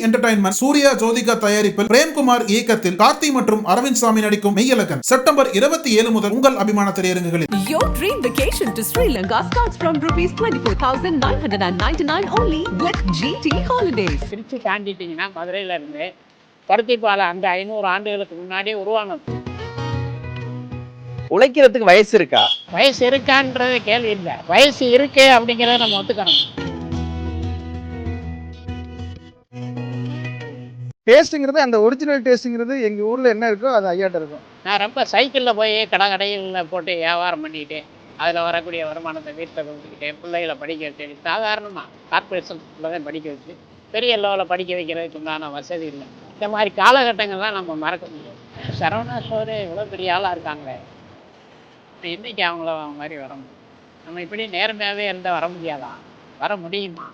Entertainment Surya Jyothika தயாரிப்பில் பிரேம்குமார் இயக்கத்தில் கார்த்தி மற்றும் அரவிந்த் சாமி நடிக்கும் மெய்யழகன் செப்டம்பர் 27 முதல் உங்கள் அபிமான திரையரங்குகளில். Your dream vacation to Sri Lanka starts from ₹24,999 only with GT Holidays. Trichy தாண்டிட்டீங்கன்னா மதுரையில இருந்து பருத்திப்பாலை அங்கே 500 ஆண்டுகளுக்கு முன்னாடியே உருவானது. உழைக்கிறதுக்கு வயசு இருக்கா? வயசு இருக்கான்றது கேள்வி இல்லை, வயசு இருக்கு அப்படிங்கிறத நம்ம ஒத்துக்கணும். டேஸ்ட்டுங்கிறது அந்த ஒரிஜினல் டேஸ்ட்டுங்கிறது எங்கள் ஊரில் என்ன இருக்கோ அது ஐயாட்ட இருக்கும். நான் ரொம்ப சைக்கிளில் போய் கடைகளில் போட்டு வியாபாரம் பண்ணிக்கிட்டு அதில் வரக்கூடிய வருமானத்தை வீட்டில் கொடுத்துக்கிட்டு பிள்ளைகளை படிக்க வச்சு சாதாரணமாக கார்பரேஷனில் தான் படிக்க வச்சு பெரிய லெவலில் படிக்க வைக்கிறதுக்கு உண்டான வசதி இல்லை. இந்த மாதிரி காலகட்டங்கள்லாம் நம்ம மறக்க முடியும். சரவணா ஸ்டோரு இவ்வளோ பெரிய ஆளாக இருக்காங்களே, இன்றைக்கி அவங்கள மாதிரி வர முடியும்? நம்ம இப்படி நேர்மையாகவே இருந்தால் வர முடியாதா? வர முடியுமா?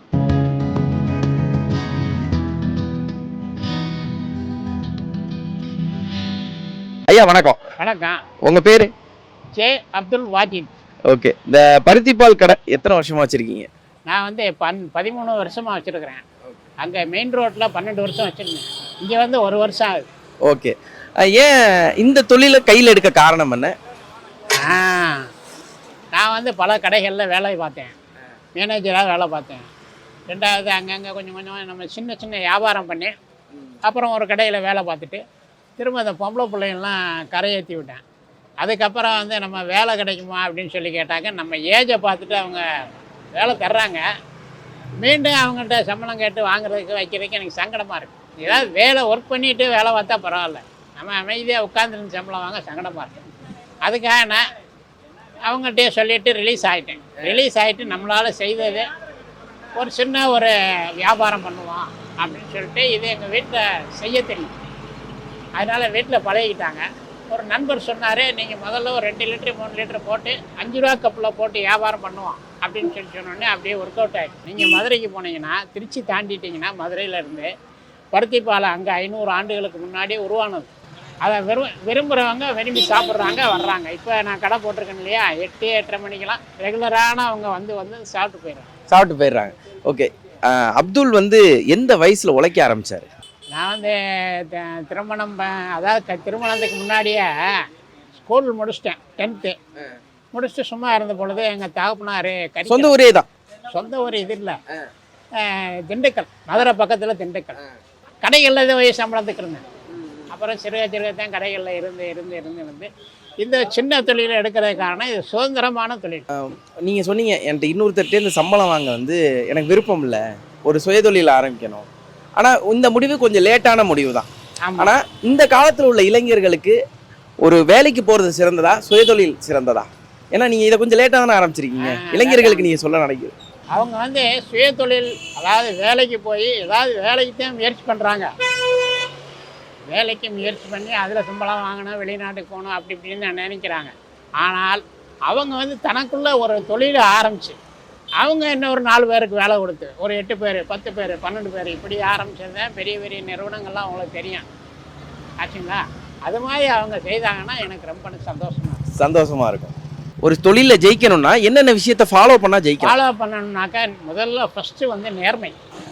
ஐயா வணக்கம். வணக்கம். உங்க பேரு? ஜே அப்துல் வாஜித். ஓகே. இந்த பருத்திப்பால் கடை எத்தனை வருஷமா வச்சிருக்கீங்க? நான் வந்து 13 வருஷமாக வச்சுருக்கிறேன். அங்கே மெயின் ரோட்டில் 12 வருஷம் வச்சுருந்தேன். இங்கே வந்து 1 வருஷம் ஆகுது. ஓகே. ஏன் இந்த தொழிலை கையில் எடுக்க காரணம் என்ன? நான் வந்து பல கடைகளில் வேலை பார்த்தேன், மேனேஜராக வேலை பார்த்தேன். ரெண்டாவது அங்கங்கே கொஞ்சம் கொஞ்சம் நம்ம சின்ன சின்ன வியாபாரம் பண்ணி அப்புறம் ஒரு கடையில் வேலை பார்த்துட்டு திரும்ப அந்த பொம்பளை பிள்ளைங்கள்லாம் கரையேற்றி விட்டேன். அதுக்கப்புறம் வந்து நம்ம வேலை கிடைக்குமா அப்படின்னு சொல்லி கேட்டாங்க. நம்ம ஏஜை பார்த்துட்டு அவங்க வேலை தர்றாங்க, மீண்டும் அவங்கள்ட்ட சம்பளம் கேட்டு வாங்குறதுக்கு வைக்கிறதுக்கு எனக்கு சங்கடமாக இருக்குது. ஏதாவது வேலை ஒர்க் பண்ணிவிட்டு வேலை பார்த்தா பரவாயில்ல, நம்ம அமைதியாக உட்காந்துருந்து சம்பளம் வாங்க சங்கடமாக இருக்குது. அதுக்காக நான் அவங்கள்ட்டே சொல்லிவிட்டு ரிலீஸ் ஆகிட்டு நம்மளால் செய்தது ஒரு சின்ன ஒரு வியாபாரம் பண்ணுவோம் அப்படின்னு சொல்லிட்டு இது எங்கள் வீட்டில் செய்ய தெரியும். அதனால் வீட்டில் பழகிக்கிட்டாங்க. ஒரு நண்பர் சொன்னார், நீங்கள் முதல்ல ஒரு 2 லிட்டரு 3 லிட்டரு போட்டு 5 ரூபா கப்பில் போட்டு வியாபாரம் பண்ணுவோம் அப்படின்னு சொன்னோடனே அப்படியே ஒர்க் அவுட் ஆகிடுச்சு. நீங்கள் மதுரைக்கு போனீங்கன்னா, திருச்சி தாண்டிட்டிங்கன்னா மதுரையிலேருந்து பருத்திப்பாலை அங்கே 500 ஆண்டுகளுக்கு முன்னாடியே உருவானது. அதை விரும்புகிறவங்க விரும்பி சாப்பிட்றாங்க, வர்றாங்க. இப்போ நான் கடை போட்டிருக்கேன் இல்லையா, 8-8:30 மணிக்கெல்லாம் ரெகுலரான அவங்க வந்து சாப்பிட்டு போயிடுறாங்க. ஓகே. அப்துல் வந்து எந்த வயசில் உழைக்க ஆரம்பித்தார்? நான் வந்து திருமணத்துக்கு முன்னாடியே ஸ்கூல் முடிச்சிட்டேன். 10th முடிச்சுட்டு சும்மா இருந்த பொழுது எங்கள் தகப்பனார் சொந்த ஊரே தான். சொந்த ஊர் இது இல்லை, திண்டுக்கல், மதுரை பக்கத்தில் திண்டுக்கல். கடைகளில் இதை போய் சம்பளத்துக்கு இருந்தேன். அப்புறம் சிறுகத்தான் கடைகளில் இருந்து இந்த சின்ன தொழிலை எடுக்கிறது காரணம் இது சுதந்திரமான தொழில். நீங்கள் சொன்னீங்க என்கிட்ட இன்னொருத்தர்கிட்ட சம்பளம் வாங்க வந்து எனக்கு விருப்பம் இல்லை, ஒரு சுயதொழில் ஆரம்பிக்கணும். ஆனால் இந்த முடிவு கொஞ்சம் லேட்டான முடிவு தான். ஆனால் இந்த காலத்தில் உள்ள இளைஞர்களுக்கு ஒரு வேலைக்கு போகிறது சிறந்ததா, சுயதொழில் சிறந்ததா? ஏன்னா நீங்கள் இதை கொஞ்சம் லேட்டாக தானே ஆரம்பிச்சிருக்கீங்க. இளைஞர்களுக்கு நீங்கள் சொல்ல நினைக்குது அவங்க வந்து சுயதொழில், அதாவது வேலைக்கு போய் ஏதாவது வேலைக்கு தான் முயற்சி பண்ணுறாங்க. வேலைக்கு முயற்சி பண்ணி அதில் சம்பளம் வாங்கணும், வெளிநாட்டுக்கு போகணும் அப்படி இப்படின்னு நினைக்கிறாங்க. ஆனால் அவங்க வந்து தனக்குள்ளே ஒரு தொழிலை ஆரம்பித்து அவங்க என்ன ஒரு 4 பேருக்கு வேலை கொடுத்து ஒரு 8 பேர் 10 பேர் 12 பேர் இப்படி ஆரம்பிச்சிருந்தேன். பெரிய பெரிய நிறுவனங்கள்லாம் அவங்களுக்கு தெரியும் ஆச்சுங்களா. அது மாதிரி அவங்க செய்தாங்கன்னா எனக்கு ரொம்ப சந்தோஷமாக இருக்கும். ஒரு தொழிலில் ஜெயிக்கணும்னா என்னென்ன விஷயத்தை ஃபாலோ பண்ணணும்னாக்கா முதல்ல ஃபஸ்ட்டு வந்து நேர்மை.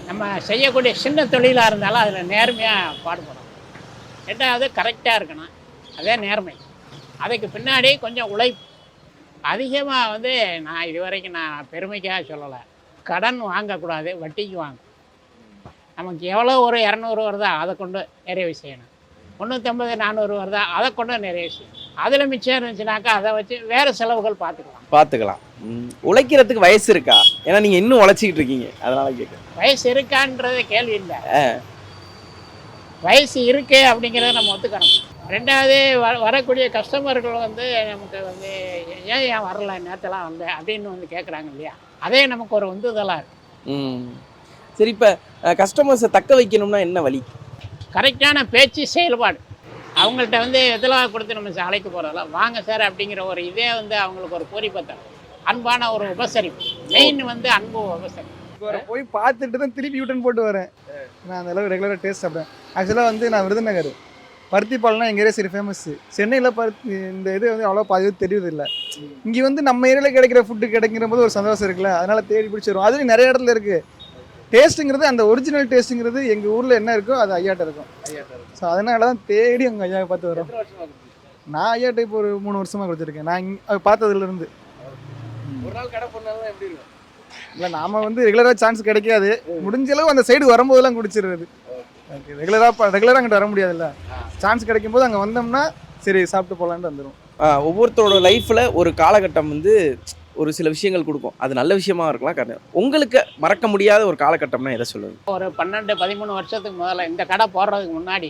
நம்ம செய்யக்கூடிய சின்ன தொழிலாக இருந்தாலும் அதில் நேர்மையாக பாடுபடணும். ரெண்டாவது கரெக்டாக இருக்கணும், அதே நேர்மை. அதுக்கு பின்னாடி கொஞ்சம் உழைப்பு அதிகமாக. வந்து நான் இதுவரைக்கும் நான் பெருமைக்காக சொல்லலை, கடன் வாங்கக்கூடாது, வட்டிக்கு வாங்க. நமக்கு எவ்வளோ ஒரு 200 வருதா அதை கொண்டு நிறைவு செய்யணும், 350-400 வருதா அதை கொண்டு நிறைவு செய்யணும். அதில் மிச்சம் இருந்துச்சுனாக்கா அதை வச்சு வேறு செலவுகள் பார்த்துக்கலாம். உழைக்கிறதுக்கு வயசு இருக்கா? ஏன்னா நீங்கள் இன்னும் உழைச்சிக்கிட்டு இருக்கீங்க, அதனால கேட்குறேன். வயசு இருக்கான்றது கேள்வி இல்லை, வயசு இருக்கு அப்படிங்கிறத நம்ம ஒத்துக்கணும். ரெண்டாவது வரக்கூடிய கஸ்டமர்கள் வந்து நமக்கு வந்து ஏன் வரல நேரத்தெல்லாம் வந்து அப்படின்னு வந்து கேட்குறாங்க இல்லையா, அதே நமக்கு ஒரு உந்துதலாக இருக்குது. சரி, இப்போ கஸ்டமர்ஸை தக்க வைக்கணும்னா என்ன வழி? கரெக்டான பேச்சு, செயல்பாடு. அவங்கள்ட்ட வந்து எதெல்லாம் கொடுத்து நம்ம அழைக்க போகிறதில்ல, வாங்க சார் அப்படிங்கிற ஒரு இதே வந்து அவங்களுக்கு ஒரு பூரிப்பத்தம், அன்பான ஒரு உபசரிப்பு. மெயின் வந்து அன்பு உபசரிப்பு. போய் பார்த்துட்டு தான் திருப்பி யூட்டன் போட்டு வரேன். நான் அந்த அளவு ரெகுலராக டேஸ்ட் சாப்பிட்றேன். ஆக்சுவலாக வந்து நான் விருதுநகர், பருத்திப்பால்னா எங்கள் ஏரியா சரி ஃபேமஸ்ஸு. சென்னையில் இந்த இது வந்து அவ்வளோ பாதி தெரியுதில்லை. இங்கே வந்து நம்ம ஏரியாவில் கிடைக்கிற ஃபுட்டு கிடைக்கிற போது ஒரு சந்தோஷம் இருக்குல்ல, அதனால் தேடி பிடிச்சிடும். அதுலேயும் நிறைய இடத்துல இருக்குது. டேஸ்ட்டுங்கிறது அந்த ஒரிஜினல் டேஸ்ட்டுங்கிறது எங்கள் ஊரில் என்ன இருக்கோ அது ஐயாட்ட இருக்கும். ஸோ அதனால தான் தேடி அவங்க ஐயாவை பார்த்து வரோம். நான் ஐயாட்ட இப்போ ஒரு 3 வருஷமாக கொடுத்துருக்கேன். நான் பார்த்ததுலேருந்து. ஒரு நாள் கடை பண்ணாலும் எப்படி இருக்கும்? இல்லை நாம் வந்து ரெகுலராக சான்ஸ் கிடைக்காது. முடிஞ்ச அளவு அந்த சைடு வரும்போதெல்லாம் குடிச்சிடுறது. ஓகே, ரெகுலராக அங்கிட்ட வர முடியாதுல்ல. சான்ஸ் கிடைக்கும் போது அங்கே வந்தோம்னா சரி சாப்பிட்டு போகலான்ட்டு வந்துடும். ஒவ்வொருத்தரோட லைஃப்பில் ஒரு காலகட்டம் வந்து ஒரு சில விஷயங்கள் கொடுக்கும். அது நல்ல விஷயமா இருக்கலாம். உங்களுக்கு மறக்க முடியாத ஒரு காலகட்டம்னா எதை சொல்லுங்க? ஒரு 12-13 வருஷத்துக்கு முதல்ல இந்த கடை போடுறதுக்கு முன்னாடி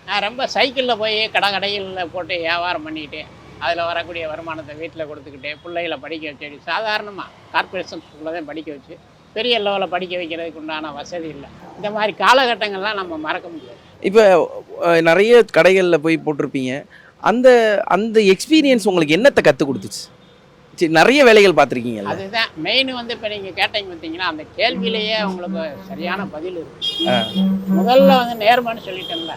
நான் ரொம்ப சைக்கிளில் போய் கடைகளில் போட்டு வியாபாரம் பண்ணிக்கிட்டு அதில் வரக்கூடிய வருமானத்தை வீட்டில் கொடுத்துக்கிட்டு பிள்ளைகளை படிக்க வச்சு சாதாரணமாக கார்பரேஷன் ஸ்கூலில் தான் படிக்க வச்சு பெரிய லெவலில் படிக்க வைக்கிறதுக்கு உண்டான வசதி இல்லை. இந்த மாதிரி காலகட்டங்கள்லாம் நம்ம மறக்க முடியாது. இப்போ நிறைய கடைகளில் போய் போட்டிருப்பீங்க. அந்த அந்த எக்ஸ்பீரியன்ஸ் உங்களுக்கு என்னத்தை கற்றுக் கொடுத்துச்சு? சரி, நிறைய வேலைகள் பார்த்துருக்கீங்க. அதுதான் மெயின் வந்து இப்போ நீங்கள் கேட்டீங்க பார்த்தீங்கன்னா அந்த கேள்வியிலேயே உங்களுக்கு சரியான பதில் இருக்கு. முதல்ல வந்து நேர்மைன்னு சொல்லிட்டேன்ல,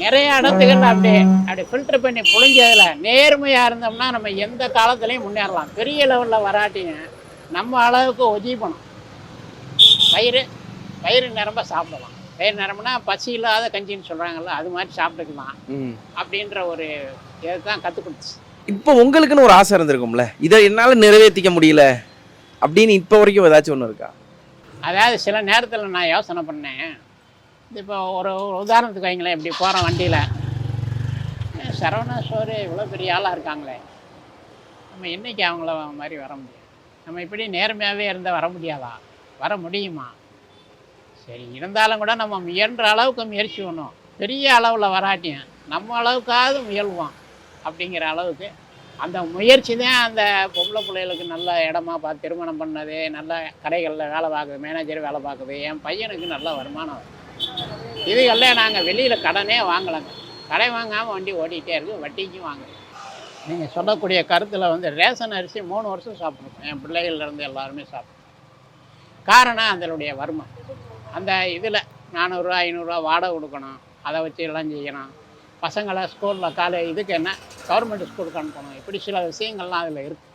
நிறைய இடத்துகள் அப்படி ஃபில்டர் பண்ணி புழிஞ்சதில் நேர்மையாக இருந்தோம்னா நம்ம எந்த காலத்துலேயும் முன்னேறலாம். பெரிய லெவலில் வராட்டிங்க நம்ம அளவுக்கு ஒஜிப்பணும். வயிறு நிரம்ப சாப்பிடலாம். வயிறு நிரம்புனா பசி இல்லாத கஞ்சின்னு சொல்கிறாங்கல்ல, அது மாதிரி சாப்பிட்டுக்கலாம் அப்படின்ற ஒரு இதை தான் கற்றுக் கொடுத்துச்சு. இப்போ உங்களுக்குன்னு ஒரு ஆசை இருந்திருக்கும்ல, இதை என்னால் நிறைவேற்றிக்க முடியல அப்படின்னு இப்போ வரைக்கும் ஏதாச்சும் ஒன்று இருக்கா? அதாவது சில நேரத்தில் நான் யோசனை பண்ணேன். இப்போ ஒரு உதாரணத்துக்கு வைங்களேன், இப்படி போகிறேன் வண்டியில், சரவணா ஸ்டோரு இவ்வளோ பெரிய ஆளாக இருக்காங்களே, நம்ம என்றைக்கு அவங்கள மாதிரி வர முடியும்? நம்ம இப்படி நேர்மையாகவே இருந்தால் வர முடியாதா? வர முடியுமா? சரி, இருந்தாலும் கூட நம்ம முயன்ற அளவுக்கு முயற்சி பண்ணோம். பெரிய அளவில் வராட்டியும் நம்ம அளவுக்காவது முயல்வோம் அப்படிங்கிற அளவுக்கு அந்த முயற்சி தான் அந்த பொம்பளை பிள்ளைகளுக்கு நல்ல இடமா பார்த்து திருமணம் பண்ணது, நல்ல கடைகளில் வேலை பார்க்குது, மேனேஜர் வேலை பார்க்குது, என் பையனுக்கு நல்ல வருமானம். இதுகள்லாம் நாங்கள் வெளியில் கடனே வாங்கலைங்க. கடை வாங்காமல் வண்டி ஓடிக்கிட்டே இருக்குது, வட்டிக்கும் வாங்குது. நீங்கள் சொல்லக்கூடிய கருத்தில் வந்து ரேஷன் அரிசி 3 வருஷம் சாப்பிட்ருக்கோம். என் பிள்ளைகள்லேருந்து எல்லாருமே சாப்பிட்றோம். காரணம் அதனுடைய வருமானம். அந்த இதில் 400 500 வாடகை கொடுக்கணும், அதை வச்சு எல்லாம் செய்யணும். பசங்களை ஸ்கூலில் இதுக்கு என்ன கவர்மெண்ட் ஸ்கூலுக்கு அனுப்பணும். இப்படி சில விஷயங்கள்லாம் அதில் இருக்குது.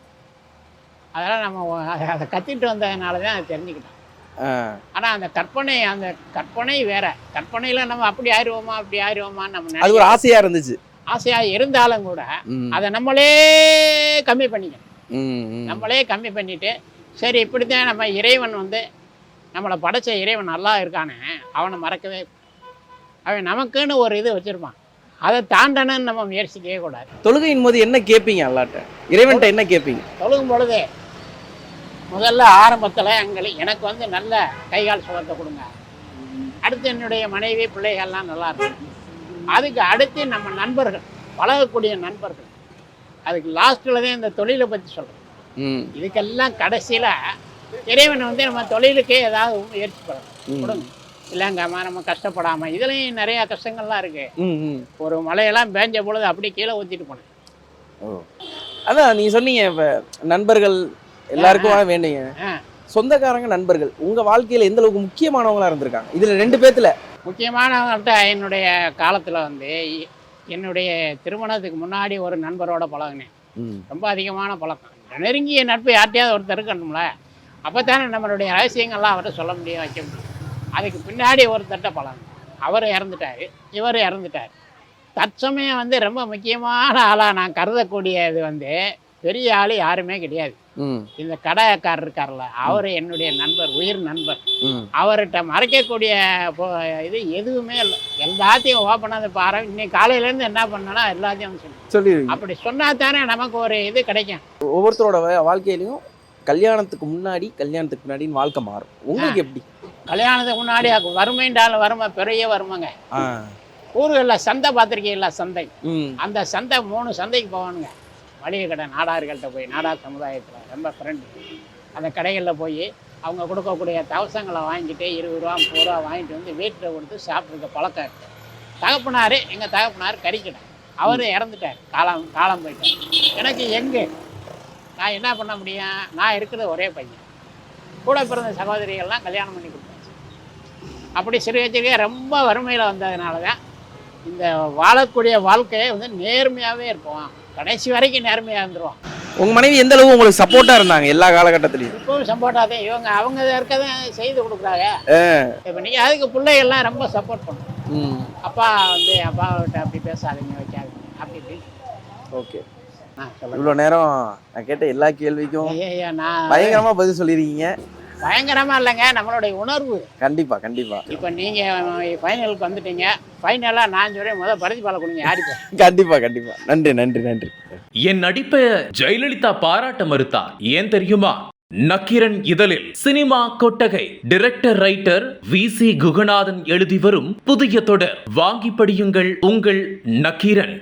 அதெல்லாம் நம்ம அதை கற்றுட்டு வந்ததுனால தான் அதை தெரிஞ்சுக்கிட்டோம். ஆனால் அந்த கற்பனை வேற. கற்பனையில் நம்ம அப்படி ஆயிடுவோமா நம்ம அது ஒரு ஆசையாக இருந்துச்சு. ஆசையாக இருந்தாலும் கூட அதை நம்மளே கம்மி பண்ணிக்கணும். நம்மளே கம்மி பண்ணிட்டு சரி இப்படித்தான் நம்ம இறைவன் வந்து நம்மளை படைச்ச இறைவன் நல்லா இருக்கானே, அவனை மறக்கவே. அவன் நமக்குன்னு ஒரு இது வச்சுருப்பான், அதை தாண்டணும்னு நம்ம முயற்சிக்கவே கூடாது. தொழுகையின் போது என்ன கேட்பீங்க? அல்லாட்ட இறைவன்ட்ட என்ன கேட்பீங்க? தொழுகும் பொழுதே முதல்ல ஆரம்பத்தில் எனக்கு வந்து நல்ல கைகால் சுகத்தை கொடுங்க, அடுத்து என்னுடைய மனைவி பிள்ளைகள்லாம் நல்லா இருக்கும், அதுக்கு அடுத்து நம்ம நண்பர்கள், பழகக்கூடிய நண்பர்கள், அதுக்கு லாஸ்ட்டில் தான் இந்த தொழிலை பற்றி சொல்கிறோம். இதுக்கெல்லாம் கடைசியில் இறைவன் வந்து நம்ம தொழிலுக்கே ஏதாவது முயற்சி பண்ணணும் கொடுங்க. இல்லைங்கம்மா நம்ம கஷ்டப்படாமல், இதுலேயும் நிறையா கஷ்டங்கள்லாம் இருக்குது. ஒரு மழையெல்லாம் பேஞ்ச பொழுது அப்படி கீழே ஊற்றிட்டு போனேன். அதான் நீங்கள் சொன்னீங்க இப்போ நண்பர்கள் எல்லாருக்கும் வேண்டுங்க. சொந்தக்காரங்க நண்பர்கள் உங்கள் வாழ்க்கையில் எந்த அளவுக்கு முக்கியமானவங்களாக இருந்திருக்காங்க? இதில் 2 பேர்த்தில் முக்கியமானவங்கள்ட்ட என்னுடைய காலத்தில் வந்து என்னுடைய திருமணத்துக்கு முன்னாடி ஒரு நண்பரோட பழகினேன். ரொம்ப அதிகமான பழக்கம். நெருங்கிய நட்பு யார்ட்டையாவது ஒருத்தர் இருக்கணும்ல, அப்போ தானே நம்மளுடைய ரகசியங்கள்லாம் அவர்கிட்ட சொல்ல முடியும், வைக்க முடியும். அதுக்கு பின்னாடி ஒருத்தட்ட பழகினேன். அவர் இறந்துட்டார், இவர் இறந்துட்டார். தற்சமயம் வந்து ரொம்ப முக்கியமான ஆளாக நான் கருதக்கூடியது வந்து பெரிய ஆள் யாருமே கிடையாது. இந்த கடைக்காரர் இருக்கார்ல, அவர் என்னுடைய நண்பர், உயிர் நண்பர். அவர்கிட்ட மறைக்கக்கூடிய இது எதுவுமே இல்லை. எல்லாத்தையும் ஓப்பனாக பாரு. இன்னைக்கு காலையிலேருந்து என்ன பண்ணனா எல்லாத்தையும் சொல்லி அப்படி சொன்னா தானே நமக்கு ஒரு இது கிடைக்கும். ஒவ்வொருத்தரோட வாழ்க்கையிலையும் கல்யாணத்துக்கு முன்னாடி கல்யாணத்துக்கு பின்னாடின்னு வாழ்க்கை மாறும். உங்களுக்கு எப்படி? கல்யாணத்துக்கு முன்னாடி வறுமைண்டாலும் வறுமை பெரிய வறுமைங்க. ஊர்களில் சந்தை பார்த்துருக்கீங்களா? சந்தை, அந்த சந்தை 3 சந்தைக்கு போவானுங்க. மளிகை கடை நாடார்கள்ட்ட போய், நாடார் சமுதாயத்தில் ரொம்ப ஃப்ரெண்டு, அந்த கடைகளில் போய் அவங்க கொடுக்கக்கூடிய தவசங்களை வாங்கிட்டு 20 ரூபா 30 ரூபா வாங்கிட்டு வந்து வீட்டில் கொடுத்து சாப்பிட்ருக்க பழக்கம் இருக்குது. தகப்பனார், எங்கள் தகப்பனார் கறிக்கடை, அவர் இறந்துட்டார், காலம் போயிட்டார். எனக்கு எங்கே நான் என்ன பண்ண முடியும்? நான் இருக்கிறது ஒரே பையன், கூட பிறந்த சகோதரிகள்லாம் கல்யாணம் பண்ணி கொடுத்தாச்சு. அப்படி சிறுக ரொம்ப வறுமையில் வந்ததுனால தான் இந்த வாழக்கூடிய வாழ்க்கையை வந்து நேர்மையாகவே இருப்போம், கடைசி வரைக்கும் நேர்மையாக இருந்துருவோம். உங்க மனைவி எந்த அளவு உங்களுக்கு சப்போர்ட்டா இருந்தாங்க எல்லா காலகட்டத்திலையும்? இப்போவும் சப்போர்ட்டாக தான் இவங்க அவங்க இருக்கதான் செய்து கொடுக்குறாங்க. இப்போ நீங்கள் அதுக்கு பிள்ளைகள்லாம் ரொம்ப சப்போர்ட் பண்ணும். அப்பா வந்து அப்பாவிட்ட அப்படி பேசாதீங்க வைக்காதீங்க அப்படி இப்படி. ஓகே, சொல்லுங்க. இவ்வளோ நேரம் நான் கேட்ட எல்லா கேள்விக்கும் ஐயா நான் பயங்கரமா பதில் சொல்லியிருக்கீங்க. பயங்கரமாக இல்லைங்க, நம்மளுடைய உணர்வு. கண்டிப்பா கண்டிப்பா. இப்போ நீங்கள் ஃபைனலுக்கு வந்துட்டீங்க, ஃபைனலாக நான் சொல்கிறேன் முதல் பரிசு கொடுங்க யாருக்கு? கண்டிப்பா கண்டிப்பா. நன்றி நன்றி நன்றி. என் நடிப்பை ஜெயலலிதா பாராட்ட மறுத்தார். ஏன் தெரியுமா? நக்கீரன் இதழில் சினிமா கொட்டகை டைரக்டர் ரைட்டர் VC குகநாதன் எழுதி வரும் புதிய தொடர் வாங்கி படியுங்கள் உங்கள் நக்கீரன்.